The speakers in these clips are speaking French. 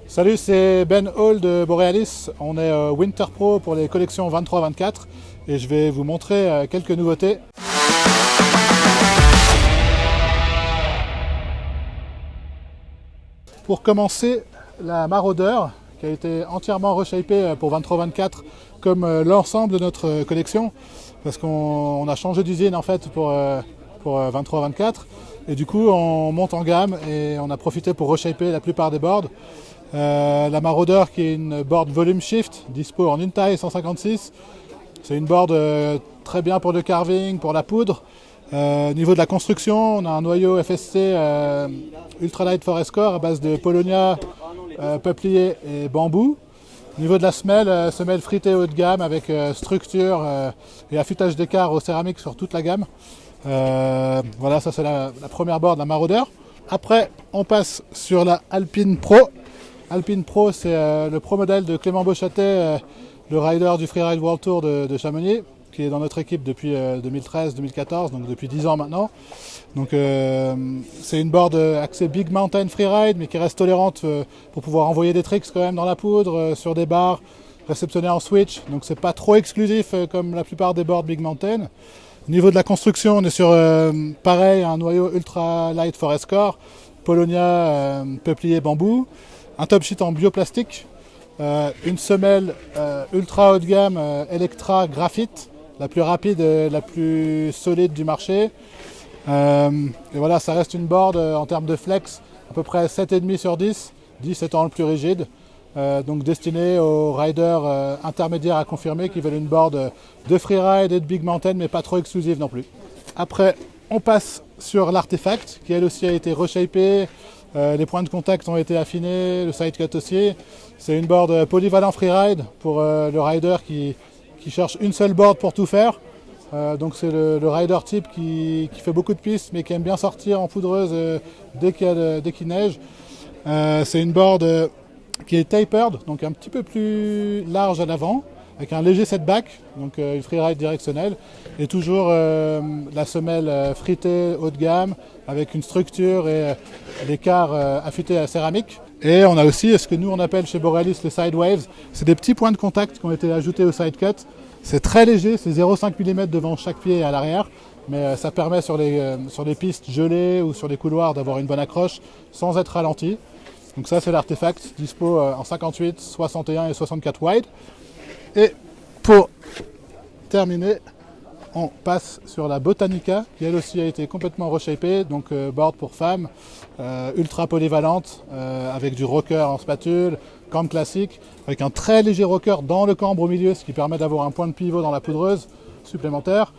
Salut, c'est Ben Hall de Borealis. On est Winter Pro pour les collections 23-24 et je vais vous montrer quelques nouveautés. Pour commencer, la Marauder qui a été entièrement reshapée pour 23-24 comme l'ensemble de notre collection parce qu'on a changé d'usine en fait pour 23-24 et du coup on monte en gamme et on a profité pour reshaper la plupart des boards. La Marauder qui est une board volume shift, dispo en une taille 156. C'est une board très bien pour le carving, pour la poudre. Au niveau de la construction, on a un noyau FSC Ultralight Forest Core à base de Paulownia, peuplier et bambou. Au niveau de la semelle fritée haut de gamme avec structure et affûtage d'écart au céramique sur toute la gamme. Voilà, ça c'est la première board, la Marauder. Après, on passe sur la Alpine Pro. Alpine Pro, c'est le pro modèle de Clément Beauchâtet, le rider du Freeride World Tour de Chamonix, qui est dans notre équipe depuis 2013-2014, donc depuis 10 ans maintenant. Donc c'est une board axée Big Mountain Freeride, mais qui reste tolérante pour pouvoir envoyer des tricks quand même dans la poudre, sur des barres, réceptionner en switch. Donc c'est pas trop exclusif comme la plupart des boards Big Mountain. Au niveau de la construction, on est sur pareil, un noyau Ultra Light Forest Core, Paulownia, peuplier, bambou. Un top sheet en bioplastique, une semelle ultra haut de gamme Electra Graphite, la plus rapide et la plus solide du marché. Et voilà, ça reste une board en termes de flex, à peu près 7,5 sur 10, 10 étant le plus rigide. Donc destinée aux riders intermédiaires à confirmer qui veulent une board de freeride et de big mountain, mais pas trop exclusive non plus. Après, on passe sur l'Artefact, qui elle aussi a été reshapée. Les points de contact ont été affinés, le side cut aussi. C'est une board polyvalent freeride pour le rider qui cherche une seule board pour tout faire. Donc c'est le rider type qui fait beaucoup de pistes mais qui aime bien sortir en poudreuse dès qu'il neige. C'est une board qui est tapered, donc un petit peu plus large à l'avant, avec un léger setback, donc une freeride directionnelle, et toujours la semelle fritée haut de gamme, avec une structure et l'écart affûté à céramique. Et on a aussi ce que nous on appelle chez Borealis les side waves, c'est des petits points de contact qui ont été ajoutés au side cut. C'est très léger, c'est 0,5 mm devant chaque pied et à l'arrière, mais ça permet sur les pistes gelées ou sur les couloirs d'avoir une bonne accroche sans être ralenti. Donc ça c'est l'Artefact, dispo en 58, 61 et 64 wide. Et pour terminer, on passe sur la Botanica, qui elle aussi a été complètement reshapée, donc board pour femmes, ultra polyvalente, avec du rocker en spatule, cambre classique, avec un très léger rocker dans le cambre au milieu, ce qui permet d'avoir un point de pivot dans la poudreuse supplémentaire.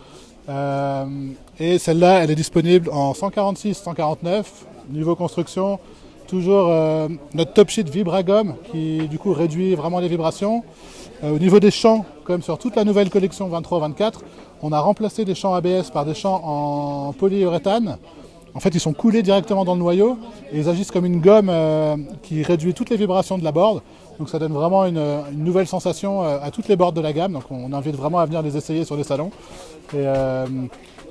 Et celle-là, elle est disponible en 146, 149, niveau construction. Toujours notre top sheet Vibragum qui du coup réduit vraiment les vibrations. Au niveau des champs, comme sur toute la nouvelle collection 23-24, on a remplacé des champs ABS par des champs en polyuréthane. En fait, ils sont coulés directement dans le noyau et ils agissent comme une gomme qui réduit toutes les vibrations de la board. Donc ça donne vraiment une nouvelle sensation à toutes les boards de la gamme. Donc on invite vraiment à venir les essayer sur les salons.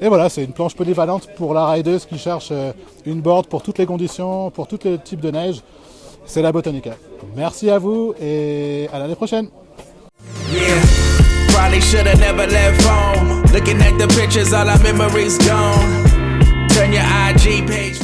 Et voilà, c'est une planche polyvalente pour la rideuse qui cherche une board pour toutes les conditions, pour tous les types de neige. C'est la Botanica. Merci à vous et à l'année prochaine. Yeah, probably should have never left home. Looking at the pictures, all our memories gone. Turn your IG page.